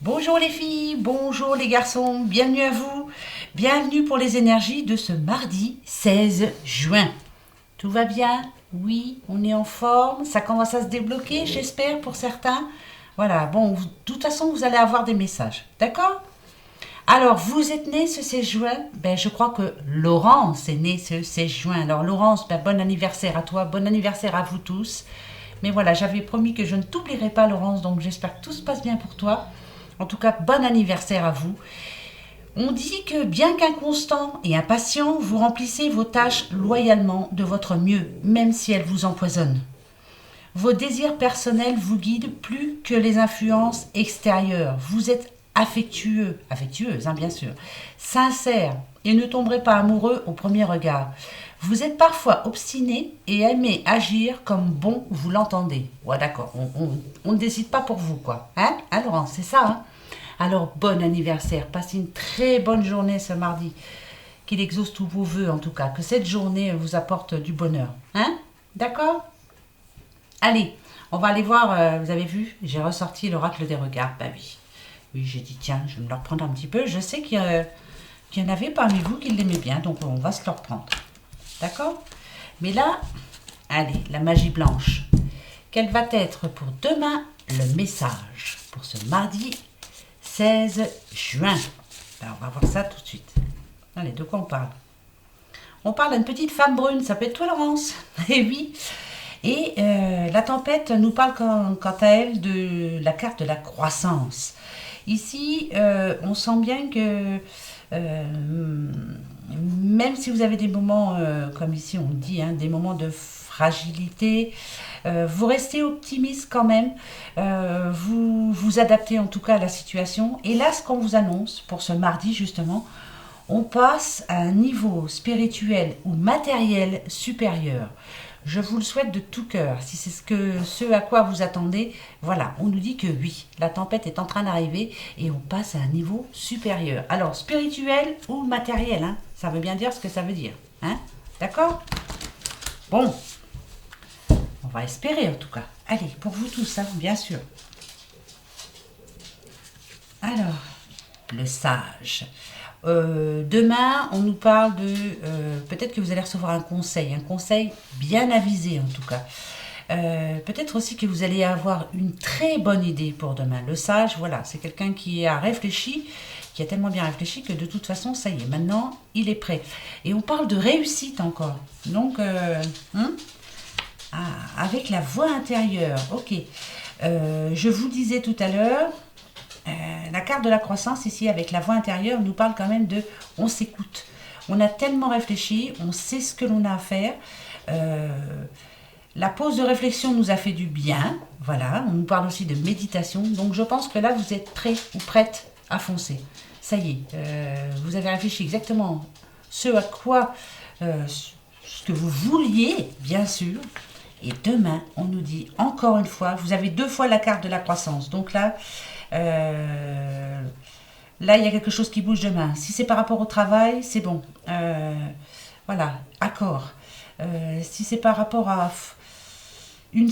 Bonjour les filles, bonjour les garçons, bienvenue à vous. Bienvenue pour les énergies de ce mardi 16 juin. Tout va bien? Oui, on est en forme, ça commence à se débloquer, j'espère, pour certains. Voilà, bon, de toute façon, vous allez avoir des messages, d'accord? Alors, vous êtes né ce 16 juin? Ben, je crois que Laurence est née ce 16 juin. Alors, Laurence, ben, bon anniversaire à toi, bon anniversaire à vous tous. Mais voilà, j'avais promis que je ne t'oublierai pas, Laurence, donc j'espère que tout se passe bien pour toi. En tout cas, bon anniversaire à vous. On dit que bien qu'inconstant et impatient, vous remplissez vos tâches loyalement de votre mieux, même si elles vous empoisonnent. Vos désirs personnels vous guident plus que les influences extérieures. Vous êtes affectueux, affectueuse bien sûr, sincère et ne tomberez pas amoureux au premier regard. Vous êtes parfois obstiné et aimez agir comme bon vous l'entendez. Ouais, d'accord, on ne décide pas pour vous, quoi. Hein, Laurent, c'est ça, hein? Alors, bon anniversaire. Passez une très bonne journée ce mardi. Qu'il exauce tous vos voeux, en tout cas. Que cette journée vous apporte du bonheur. Hein? D'accord? Allez, on va aller voir. Vous avez vu, j'ai ressorti l'oracle des regards. Bah oui. Oui, j'ai dit, tiens, je vais me le reprendre un petit peu. Je sais qu'il y en avait parmi vous qui l'aimaient bien, donc on va se le reprendre. D'accord? Mais là, allez, la magie blanche. Quel va être pour demain le message pour ce mardi 16 juin? Ben, on va voir ça tout de suite. Allez, de quoi on parle? On parle d'une petite femme brune, ça peut être toi, Laurence. Eh oui. Et la tempête nous parle quant à elle de la carte de la croissance. Ici, on sent bien que même si vous avez des moments, comme ici on dit, hein, des moments de fragilité, vous restez optimiste quand même, vous vous adaptez en tout cas à la situation. Et là, ce qu'on vous annonce pour ce mardi justement, on passe à un niveau spirituel ou matériel supérieur. Je vous le souhaite de tout cœur. Si c'est ce à quoi vous attendez, voilà, on nous dit que oui, la tempête est en train d'arriver et on passe à un niveau supérieur. Alors, spirituel ou matériel, hein, ça veut bien dire ce que ça veut dire. Hein, d'accord? Bon, on va espérer en tout cas. Allez, pour vous tous, hein, bien sûr. Alors, le sage. Demain, on nous parle de... peut-être que vous allez recevoir un conseil bien avisé en tout cas. Peut-être aussi que vous allez avoir une très bonne idée pour demain. Le sage, voilà, c'est quelqu'un qui a réfléchi, qui a tellement bien réfléchi que de toute façon, ça y est, maintenant, il est prêt. Et on parle de réussite encore. Donc, avec la voix intérieure, ok. Je vous disais tout à l'heure, la carte de la croissance ici avec la voix intérieure nous parle quand même de on s'écoute. On a tellement réfléchi, on sait ce que l'on a à faire. La pause de réflexion nous a fait du bien. Voilà, on nous parle aussi de méditation. Donc je pense que là vous êtes prêts ou prêtes à foncer. Ça y est, vous avez réfléchi exactement ce à quoi, ce que vous vouliez, bien sûr. Et demain, on nous dit encore une fois, vous avez deux fois la carte de la croissance. Donc là, là, il y a quelque chose qui bouge demain. Si c'est par rapport au travail, c'est bon. Voilà, accord. Si c'est par rapport à une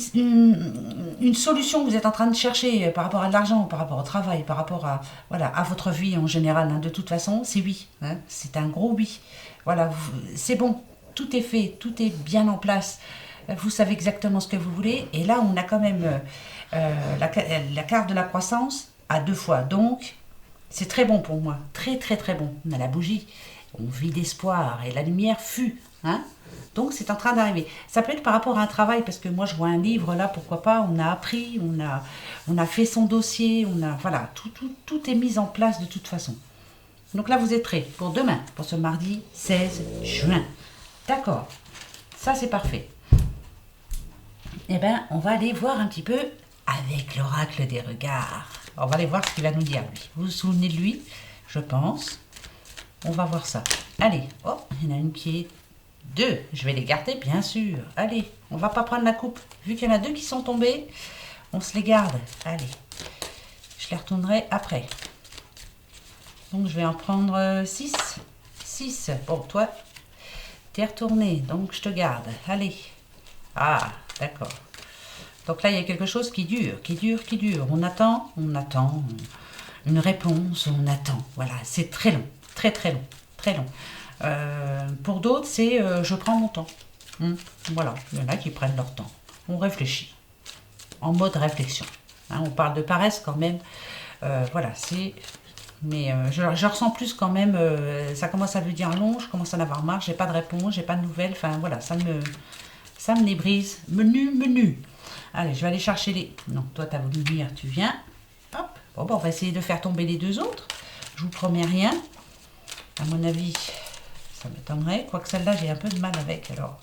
solution que vous êtes en train de chercher par rapport à de l'argent, par rapport au travail, par rapport à, voilà, à votre vie en général, hein, de toute façon, c'est oui. Hein, c'est un gros oui. Voilà, c'est bon. Tout est fait, tout est bien en place. Vous savez exactement ce que vous voulez. Et là, on a quand même la carte de la croissance à deux fois. Donc, c'est très bon pour moi. Très, très, très bon. On a la bougie. On vit d'espoir. Et la lumière fut. Hein, donc, c'est en train d'arriver. Ça peut être par rapport à un travail. Parce que moi, je vois un livre là. Pourquoi pas. On a appris. On a fait son dossier. Voilà. Tout est mis en place de toute façon. Donc là, vous êtes prêts pour demain. Pour ce mardi 16 juin. D'accord. Ça, c'est parfait. Eh bien, on va aller voir un petit peu avec l'oracle des regards. On va aller voir ce qu'il va nous dire, lui. Vous vous souvenez de lui, je pense. On va voir ça. Allez, oh, il y en a une qui est deux. Je vais les garder, bien sûr. Allez, on va pas prendre la coupe. Vu qu'il y en a deux qui sont tombés, on se les garde. Allez, je les retournerai après. Donc, je vais en prendre 6. 6. Bon, toi, t'es retourné, donc je te garde. Allez. Ah, d'accord. Donc là, il y a quelque chose qui dure, qui dure, qui dure. On attend, on attend. une réponse, on attend. Voilà, c'est très long, très très long, très long. Pour d'autres, c'est je prends mon temps. Voilà, il y en a qui prennent leur temps. On réfléchit, en mode réflexion. Hein, on parle de paresse quand même. Voilà, c'est... Mais je ressens plus quand même, ça commence à devenir long, je commence à en avoir marre, j'ai pas de réponse, j'ai pas de nouvelles, enfin voilà, ça me débrise. Menu. Allez, je vais aller chercher les... Non, toi t'as voulu venir, tu viens. Hop, bon, on va essayer de faire tomber les deux autres. Je vous promets rien. À mon avis, ça m'étonnerait, quoique celle-là j'ai un peu de mal avec, alors...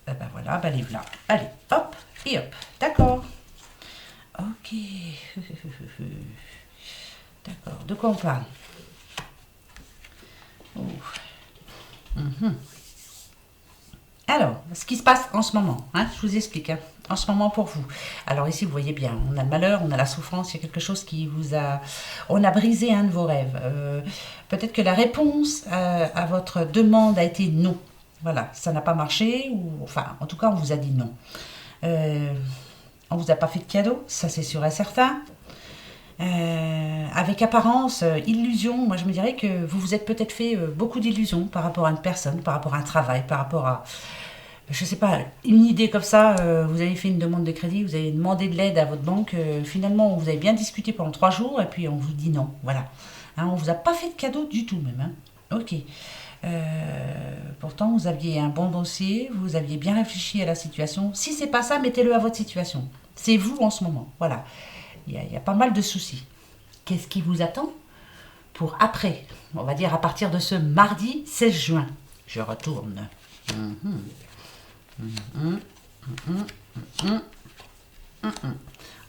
Eh ben voilà, ben les voilà. Allez, hop, et hop, d'accord. Ok. D'accord. De quoi on parle? Oh. Alors, ce qui se passe en ce moment, hein, je vous explique, hein, en ce moment pour vous. Alors ici, vous voyez bien, on a le malheur, on a la souffrance, il y a quelque chose qui vous a... On a brisé un de vos rêves. Peut-être que la réponse à votre demande a été non. Voilà, ça n'a pas marché, ou enfin, en tout cas, on vous a dit non. On vous a pas fait de cadeau, ça c'est sûr et certain. Avec apparence, illusion, moi je me dirais que vous vous êtes peut-être fait beaucoup d'illusions par rapport à une personne, par rapport à un travail, par rapport à, je sais pas, une idée comme ça, vous avez fait une demande de crédit, vous avez demandé de l'aide à votre banque, finalement vous avez bien discuté pendant 3 jours et puis on vous dit non, voilà. Hein, on vous a pas fait de cadeau du tout même, hein. Ok. Pourtant vous aviez un bon dossier, vous aviez bien réfléchi à la situation. Si c'est pas ça, mettez-le à votre situation. C'est vous en ce moment, voilà. Il y a pas mal de soucis. Qu'est-ce qui vous attend pour après? On va dire à partir de ce mardi 16 juin. Je retourne.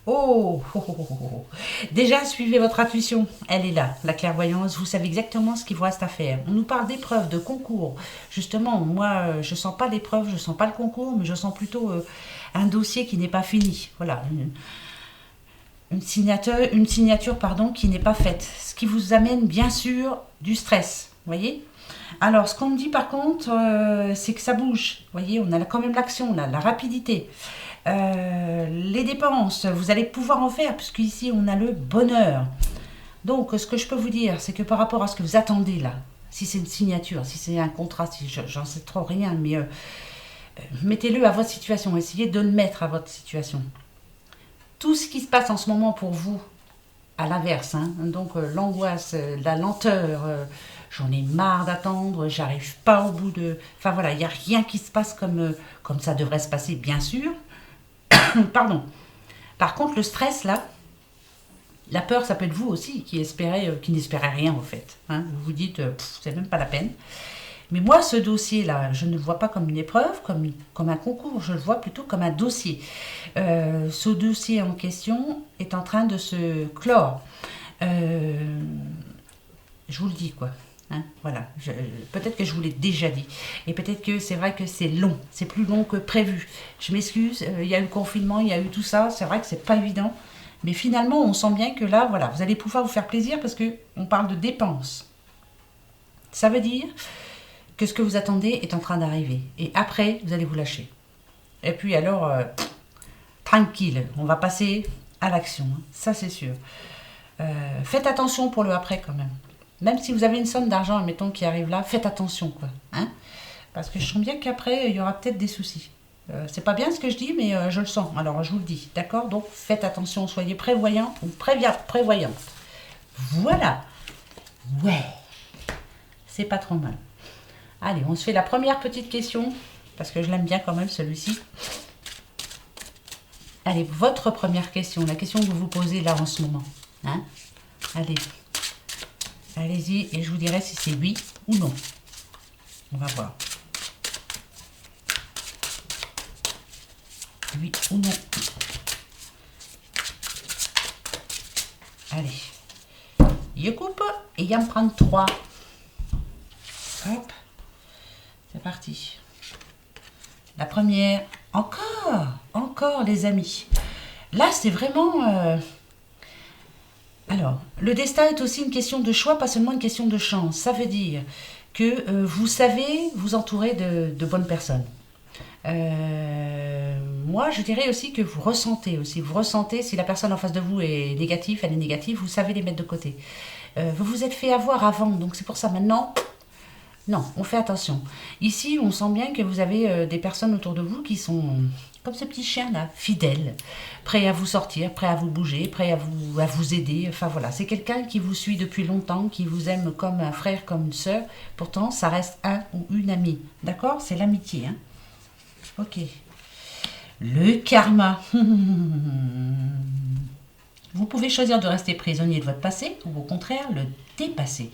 Oh, oh, oh, oh, oh. Déjà, suivez votre intuition. Elle est là, la clairvoyance. Vous savez exactement ce qu'il vous reste à faire. On nous parle d'épreuves, de concours. Justement, moi, je sens pas l'épreuve, je sens pas le concours, mais je sens plutôt un dossier qui n'est pas fini. Voilà. Une signature pardon, qui n'est pas faite. Ce qui vous amène bien sûr du stress. Voyez. Alors, ce qu'on me dit par contre, c'est que ça bouge. Voyez, on a quand même l'action, la rapidité. Les dépenses, vous allez pouvoir en faire, puisque ici on a le bonheur. Donc, ce que je peux vous dire, c'est que par rapport à ce que vous attendez là, si c'est une signature, si c'est un contrat, si j'en sais trop rien, mais mettez-le à votre situation. Essayez de le mettre à votre situation. Tout ce qui se passe en ce moment pour vous, à l'inverse, hein, donc l'angoisse, la lenteur, j'en ai marre d'attendre, j'arrive pas au bout de... Enfin voilà, il n'y a rien qui se passe comme ça devrait se passer, bien sûr. Pardon. Par contre, le stress, là, la peur, ça peut être vous aussi, qui n'espérez rien, en fait. Hein. Vous vous dites, c'est même pas la peine. Mais moi, ce dossier-là, je ne le vois pas comme une épreuve, comme un concours, je le vois plutôt comme un dossier. Ce dossier en question est en train de se clore. Je vous le dis, quoi. Hein, voilà. Peut-être que je vous l'ai déjà dit. Et peut-être que c'est vrai que c'est long. C'est plus long que prévu. Je m'excuse, il y a eu le confinement, il y a eu tout ça. C'est vrai que c'est pas évident. Mais finalement, on sent bien que là, voilà, vous allez pouvoir vous faire plaisir parce qu'on parle de dépenses. Ça veut dire que ce que vous attendez est en train d'arriver. Et après, vous allez vous lâcher. Et puis alors, tranquille, on va passer à l'action. Hein. Ça, c'est sûr. Faites attention pour le après quand même. Même si vous avez une somme d'argent, admettons, qui arrive là, faites attention, quoi. Hein, parce que je sens bien qu'après, il y aura peut-être des soucis. C'est pas bien ce que je dis, mais je le sens. Alors, je vous le dis, d'accord? Donc, faites attention, soyez prévoyant ou prévoyante. Voilà. Ouais. C'est pas trop mal. Allez, on se fait la première petite question, parce que je l'aime bien quand même, celui-ci. Allez, votre première question, la question que vous vous posez là en ce moment. Hein? Allez. Allez-y, et je vous dirai si c'est oui ou non. On va voir. Oui ou non. Allez. Je coupe et il va me prendre 3. Hop. C'est parti. La première. Encore les amis. Là, c'est vraiment... Alors, le destin est aussi une question de choix, pas seulement une question de chance. Ça veut dire que vous savez vous entourer de bonnes personnes. moi, je dirais aussi que vous ressentez aussi. Vous ressentez si la personne en face de vous est négative, elle est négative, vous savez les mettre de côté. Vous vous êtes fait avoir avant, donc c'est pour ça maintenant. Non, on fait attention. Ici, on sent bien que vous avez des personnes autour de vous qui sont comme ce petit chien-là, fidèles, prêts à vous sortir, prêts à vous bouger, prêts à vous aider. Enfin voilà, c'est quelqu'un qui vous suit depuis longtemps, qui vous aime comme un frère, comme une sœur. Pourtant, ça reste un ou une amie. D'accord? C'est l'amitié. Hein? Ok. Le karma. Vous pouvez choisir de rester prisonnier de votre passé ou au contraire le dépasser.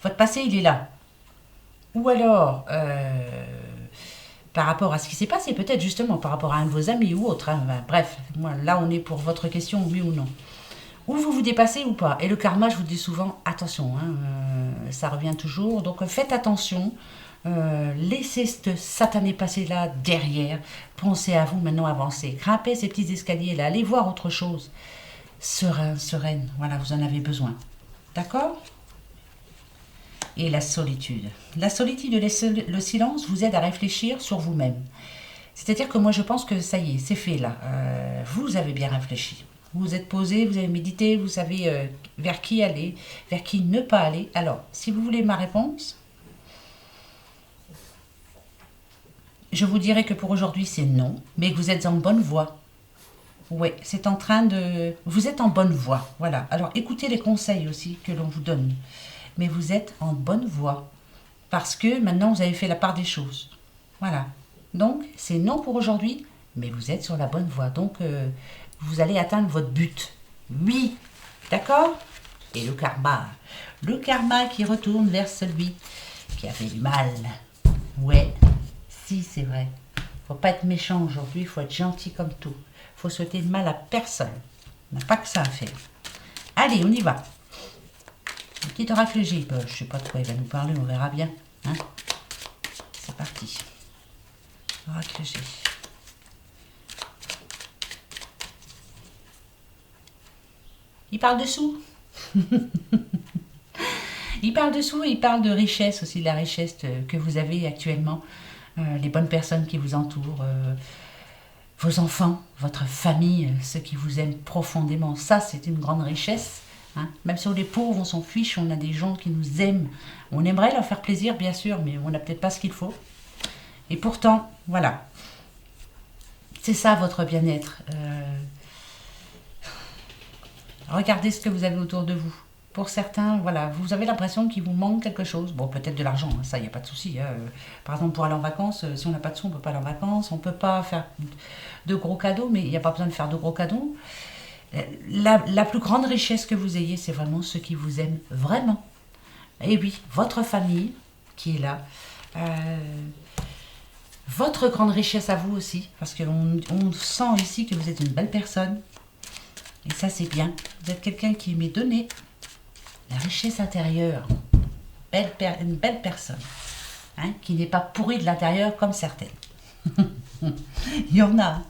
Votre passé, il est là. Ou alors, par rapport à ce qui s'est passé, peut-être justement par rapport à un de vos amis ou autre. Hein. Ben, bref, moi, là on est pour votre question, oui ou non. Ou vous vous dépassez ou pas. Et le karma, je vous dis souvent, attention, hein, ça revient toujours. Donc faites attention, laissez ce satané passé là derrière. Pensez à vous maintenant, avancez. Grimpez ces petits escaliers là, allez voir autre chose. Serein, sereine, voilà, vous en avez besoin. D'accord ? Et la solitude. La solitude et le silence vous aident à réfléchir sur vous-même. C'est-à-dire que moi je pense que ça y est, c'est fait là. Vous avez bien réfléchi. Vous vous êtes posé, vous avez médité, vous savez vers qui aller, vers qui ne pas aller. Alors, si vous voulez ma réponse, je vous dirais que pour aujourd'hui c'est non, mais que vous êtes en bonne voie. Oui, c'est en train de... Vous êtes en bonne voie, voilà. Alors écoutez les conseils aussi que l'on vous donne. Mais vous êtes en bonne voie. Parce que maintenant, vous avez fait la part des choses. Voilà. Donc, c'est non pour aujourd'hui, mais vous êtes sur la bonne voie. Donc, vous allez atteindre votre but. Oui. D'accord? Et le karma. Le karma qui retourne vers celui qui a fait du mal. Ouais. Si, c'est vrai. Faut pas être méchant aujourd'hui, il faut être gentil comme tout. Faut souhaiter de mal à personne. On n'a pas que ça à faire. Allez, on y va. Qui te réfléchit? Je ne sais pas de quoi il va nous parler, on verra bien. Hein, c'est parti. Réfléchis. Il parle de sous. Il parle de sous et il parle de richesse aussi, de la richesse que vous avez actuellement. Les bonnes personnes qui vous entourent, vos enfants, votre famille, ceux qui vous aiment profondément. Ça, c'est une grande richesse. Hein, même si on est pauvres, on s'en fiche, on a des gens qui nous aiment. On aimerait leur faire plaisir, bien sûr, mais on n'a peut-être pas ce qu'il faut. Et pourtant, voilà. C'est ça votre bien-être. Regardez ce que vous avez autour de vous. Pour certains, voilà, vous avez l'impression qu'il vous manque quelque chose. Bon, peut-être de l'argent, hein, ça, il n'y a pas de souci. Hein. Par exemple, pour aller en vacances, si on n'a pas de sous, on ne peut pas aller en vacances. On ne peut pas faire de gros cadeaux, mais il n'y a pas besoin de faire de gros cadeaux. La plus grande richesse que vous ayez, c'est vraiment ceux qui vous aiment vraiment. Et oui, votre famille qui est là. Votre grande richesse à vous aussi, parce qu'on sent ici que vous êtes une belle personne. Et ça, c'est bien. Vous êtes quelqu'un qui aimait donner. La richesse intérieure. Une belle personne. Hein, qui n'est pas pourrie de l'intérieur comme certaines. Il y en a.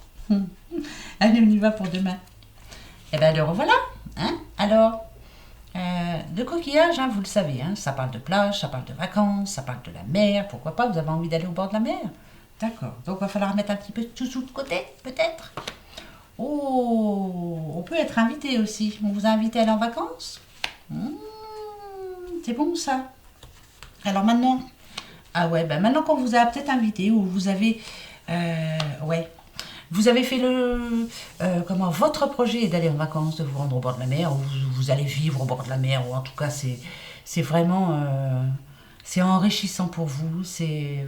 Allez, on y va pour demain. Et bien, le revoilà. Hein, alors, de coquillage, hein, vous le savez, hein, ça parle de plage, ça parle de vacances, ça parle de la mer. Pourquoi pas, vous avez envie d'aller au bord de la mer? D'accord. Donc, il va falloir mettre un petit peu tout sous de côté, peut-être. Oh, on peut être invité aussi. On vous a invité à aller en vacances? C'est bon, ça. Alors, maintenant... Ah ouais, ben maintenant qu'on vous a peut-être invité, ou vous avez... ouais... Vous avez fait votre projet est d'aller en vacances, de vous rendre au bord de la mer, ou vous allez vivre au bord de la mer, ou en tout cas c'est vraiment c'est enrichissant pour vous, c'est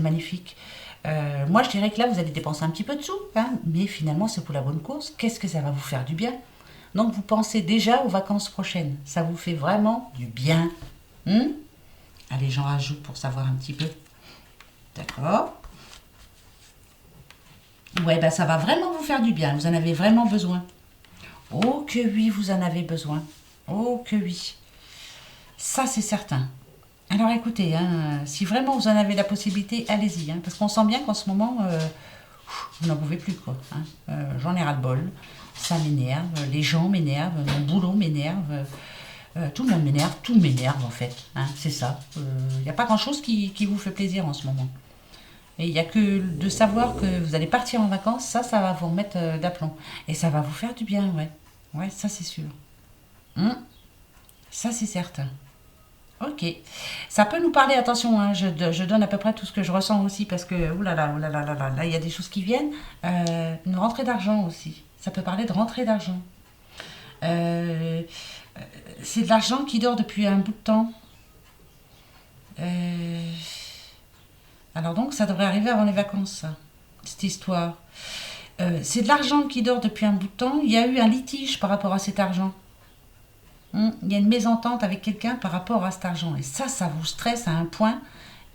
magnifique. Moi je dirais que là vous allez dépenser un petit peu de sous, hein, mais finalement c'est pour la bonne cause. Qu'est-ce que ça va vous faire du bien? Donc vous pensez déjà aux vacances prochaines, ça vous fait vraiment du bien. Allez, j'en rajoute pour savoir un petit peu. D'accord. Ouais, ben ça va vraiment vous faire du bien. Vous en avez vraiment besoin. Oh que oui, vous en avez besoin. Oh que oui. Ça, c'est certain. Alors écoutez, hein, si vraiment vous en avez la possibilité, allez-y. Hein, parce qu'on sent bien qu'en ce moment, vous n'en pouvez plus, quoi. Hein. J'en ai ras-le-bol. Ça m'énerve. Les gens m'énervent. Mon boulot m'énerve. Tout le monde m'énerve. Tout m'énerve, en fait. Hein, c'est ça. Il n'y a pas grand-chose qui vous fait plaisir en ce moment. Et il n'y a que de savoir que vous allez partir en vacances, ça va vous remettre d'aplomb. Et ça va vous faire du bien, ouais. Ouais, ça c'est sûr. Hum, ça c'est certain. Ok. Ça peut nous parler, attention, hein, je donne à peu près tout ce que je ressens aussi, parce que, là, il y a des choses qui viennent. Une rentrée d'argent aussi. Ça peut parler de rentrée d'argent. Euh, c'est de l'argent qui dort depuis un bout de temps. Euh, alors donc, ça devrait arriver avant les vacances, ça, cette histoire. C'est de l'argent qui dort depuis un bout de temps. Il y a eu un litige par rapport à cet argent. Il y a une mésentente avec quelqu'un par rapport à cet argent. Et ça vous stresse à un point.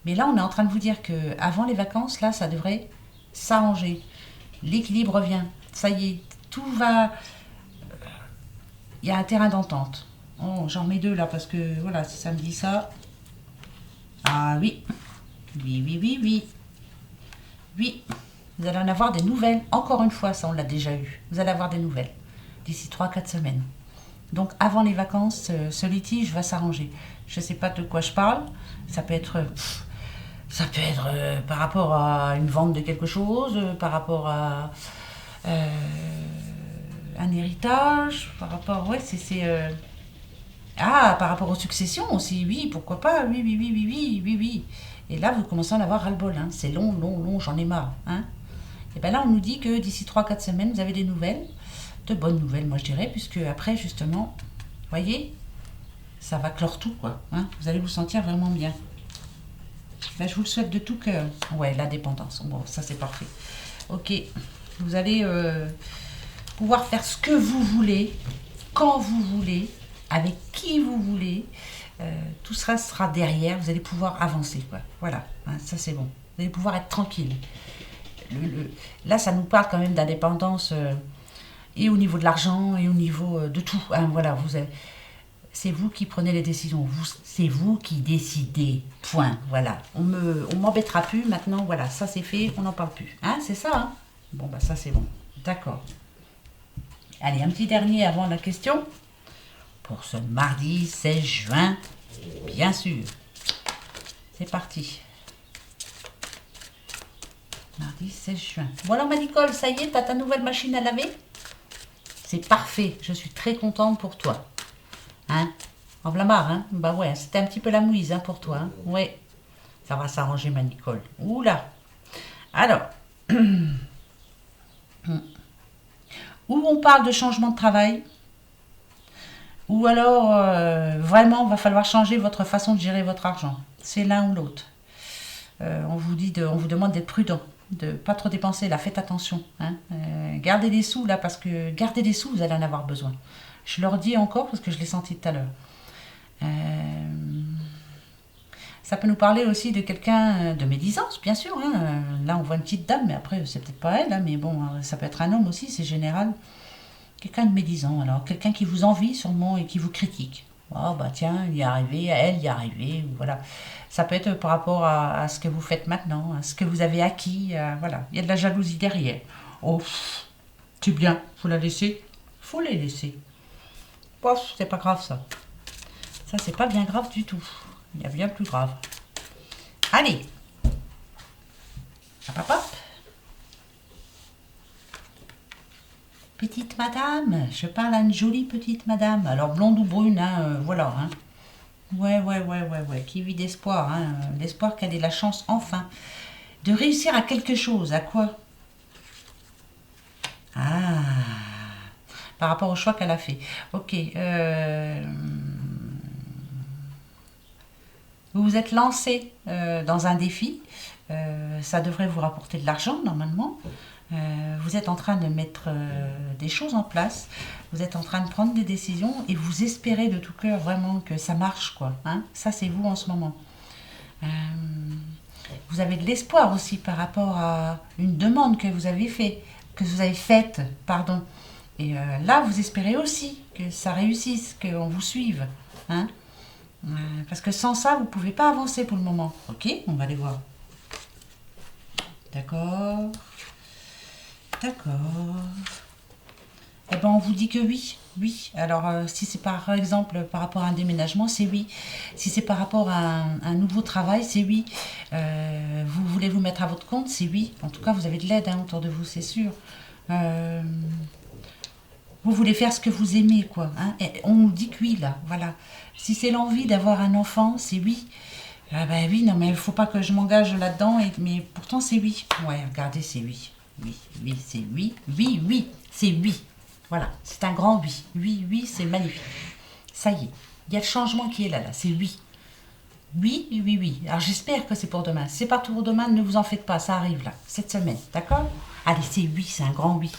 Mais là, on est en train de vous dire que avant les vacances, là, ça devrait s'arranger. L'équilibre revient. Ça y est, tout va. Il y a un terrain d'entente. Oh, j'en mets deux là parce que voilà, si ça me dit ça. Ah oui. Oui, oui, oui, oui. Oui. Vous allez en avoir des nouvelles. Encore une fois, ça on l'a déjà eu. Vous allez avoir des nouvelles d'ici 3 4 semaines. Donc avant les vacances, ce litige va s'arranger. Je ne sais pas de quoi je parle. Ça peut être, par rapport à une vente de quelque chose, par rapport à euh, un héritage, par rapport, ouais, par rapport aux successions aussi. Oui, pourquoi pas. Oui, oui, oui, oui, oui, oui, oui. Et là, vous commencez à en avoir ras-le-bol. Hein. C'est long, long, long. J'en ai marre. Hein. Et bien là, on nous dit que d'ici 3 4 semaines, vous avez des nouvelles. De bonnes nouvelles, moi je dirais, puisque après, justement, voyez, ça va clore tout, quoi. Hein, vous allez vous sentir vraiment bien. Ben, je vous le souhaite de tout cœur. Ouais, la dépendance. Bon, ça c'est parfait. Ok, vous allez pouvoir faire ce que vous voulez, quand vous voulez, avec qui vous voulez. Tout ça sera derrière. Vous allez pouvoir avancer, quoi. Voilà, hein, ça c'est bon. Vous allez pouvoir être tranquille. Là, ça nous parle quand même d'indépendance. Et au niveau de l'argent, et au niveau de tout. Hein, voilà, c'est vous qui prenez les décisions. C'est vous qui décidez. Point. Voilà. On m'embêtera plus. Maintenant, voilà, ça c'est fait. On n'en parle plus. Hein, c'est ça. Hein, bon, bah ça c'est bon. D'accord. Allez, un petit dernier avant la question. Pour ce mardi 16 juin, bien sûr. C'est parti. Mardi 16 juin. Bon alors, ma Nicole, ça y est, t'as ta nouvelle machine à laver? C'est parfait, je suis très contente pour toi. Hein? En v'là marre, hein? Bah ouais, c'était un petit peu la mouise hein, pour toi. Hein? Ouais, ça va s'arranger, ma Nicole. Oula. Alors, où on parle de changement de travail, ou alors vraiment, va falloir changer votre façon de gérer votre argent. C'est l'un ou l'autre. On vous demande d'être prudent, de pas trop dépenser. Là, faites attention. Hein. Gardez des sous là, parce que gardez des sous, vous allez en avoir besoin. Je leur dis encore parce que je l'ai senti tout à l'heure. Ça peut nous parler aussi de quelqu'un de médisance, bien sûr. Hein. Là, on voit une petite dame, mais après, c'est peut-être pas elle, hein, mais bon, ça peut être un homme aussi, c'est général. Quelqu'un de médisant, alors. Quelqu'un qui vous envie sûrement et qui vous critique. Oh, bah tiens, il y est arrivé, elle y est arrivée, voilà. Ça peut être par rapport à ce que vous faites maintenant, à ce que vous avez acquis, voilà. Il y a de la jalousie derrière. Oh, c'est bien, faut la laisser. Faut les laisser. Oh, c'est pas grave ça. Ça, c'est pas bien grave du tout. Il y a bien plus grave. Allez. Hop, hop, hop. Petite madame, je parle à une jolie petite madame. Alors blonde ou brune, hein, voilà. Hein. Ouais. Qui vit d'espoir. Hein. L'espoir qu'elle ait la chance, enfin, de réussir à quelque chose. À quoi? Ah, par rapport au choix qu'elle a fait. Ok. Vous vous êtes lancé dans un défi. Ça devrait vous rapporter de l'argent, normalement. Vous êtes en train de mettre des choses en place, vous êtes en train de prendre des décisions et vous espérez de tout cœur vraiment que ça marche, quoi. Hein, ça, c'est vous en ce moment. Vous avez de l'espoir aussi par rapport à une demande que vous avez faite, pardon. Et là, vous espérez aussi que ça réussisse, qu'on vous suive. Hein, parce que sans ça, vous ne pouvez pas avancer pour le moment. Ok, on va aller voir. D'accord. D'accord. Eh ben, on vous dit que oui. Oui. Alors, si c'est par exemple par rapport à un déménagement, c'est oui. Si c'est par rapport à un nouveau travail, c'est oui. Vous voulez vous mettre à votre compte, c'est oui. En tout cas, vous avez de l'aide hein, autour de vous, c'est sûr. Euh, vous voulez faire ce que vous aimez, quoi. Hein. Et on nous dit que oui, là. Voilà. Si c'est l'envie d'avoir un enfant, c'est oui. Ah ben oui, non, mais il faut pas que je m'engage là-dedans. Mais pourtant, c'est oui. Ouais, regardez, c'est oui. Oui, oui, c'est oui. Oui, oui, c'est oui. Voilà, c'est un grand oui. Oui, oui, c'est magnifique. Ça y est, il y a le changement qui est là, là. C'est oui. Oui, oui, oui, oui. Alors j'espère que c'est pour demain. Si c'est pas pour demain, ne vous en faites pas. Ça arrive là, cette semaine. D'accord? Allez, c'est oui, c'est un grand oui.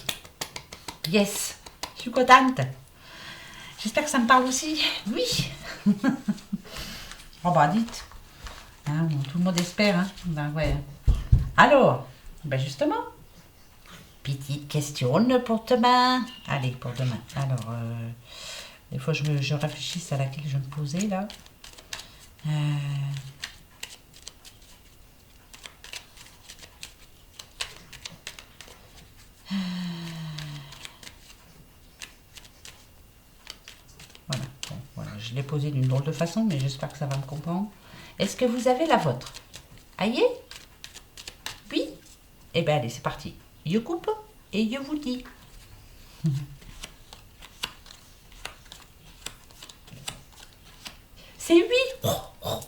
Yes, je suis contente. J'espère que ça me parle aussi. Oui. Oh bah dites. Hein, bon, tout le monde espère. Hein. Ben ouais. Alors, ben justement, petite question pour demain. Allez, pour demain. Alors, il faut que je réfléchisse à laquelle je vais me poser là. Euh, voilà. Bon, voilà. Je l'ai posée d'une drôle de façon, mais j'espère que ça va me comprendre. Est-ce que vous avez la vôtre? Aïe? Oui? Eh bien, allez, c'est parti. Je coupe et je vous dis. C'est oui. Oh, oh.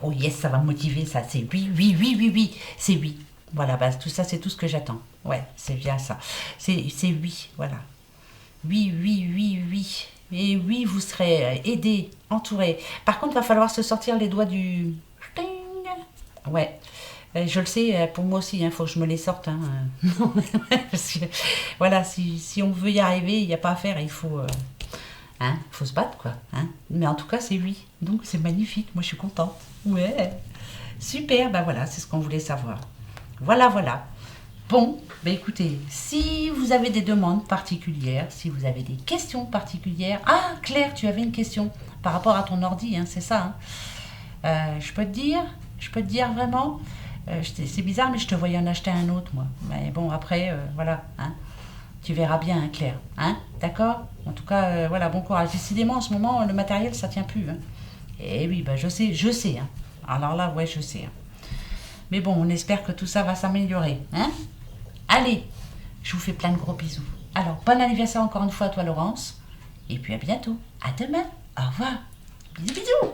Oh yes, ça va me motiver ça. C'est oui, oui, oui, oui, oui. C'est oui. Voilà, bah, tout ça, c'est tout ce que j'attends. Ouais, c'est bien ça. C'est oui, voilà. Oui, oui, oui, oui. Et oui, vous serez aidé, entouré. Par contre, il va falloir se sortir les doigts du... Ting. Ouais. Je le sais, pour moi aussi, il faut que je me les sorte. Hein. Parce que, voilà, si on veut y arriver, il n'y a pas à faire, il faut... Hein, faut se battre, quoi. Hein. Mais en tout cas, c'est oui. Donc, c'est magnifique. Moi, je suis contente. Ouais. Super. Ben voilà, c'est ce qu'on voulait savoir. Voilà, voilà. Bon, ben écoutez, si vous avez des demandes particulières, si vous avez des questions particulières... Ah, Claire, tu avais une question par rapport à ton ordi, hein, c'est ça. Hein. Je peux te dire vraiment... c'est bizarre, mais je te voyais en acheter un autre, moi. Mais bon, après, voilà. Hein. Tu verras bien, hein, Claire. Hein? D'accord? En tout cas, voilà, bon courage. Décidément, en ce moment, le matériel, ça tient plus. Hein. Et oui, bah, je sais. Hein. Alors là, ouais, je sais. Hein. Mais bon, on espère que tout ça va s'améliorer. Hein? Allez, je vous fais plein de gros bisous. Alors, bon anniversaire encore une fois à toi, Laurence. Et puis à bientôt. À demain. Au revoir. Bisous, bisous.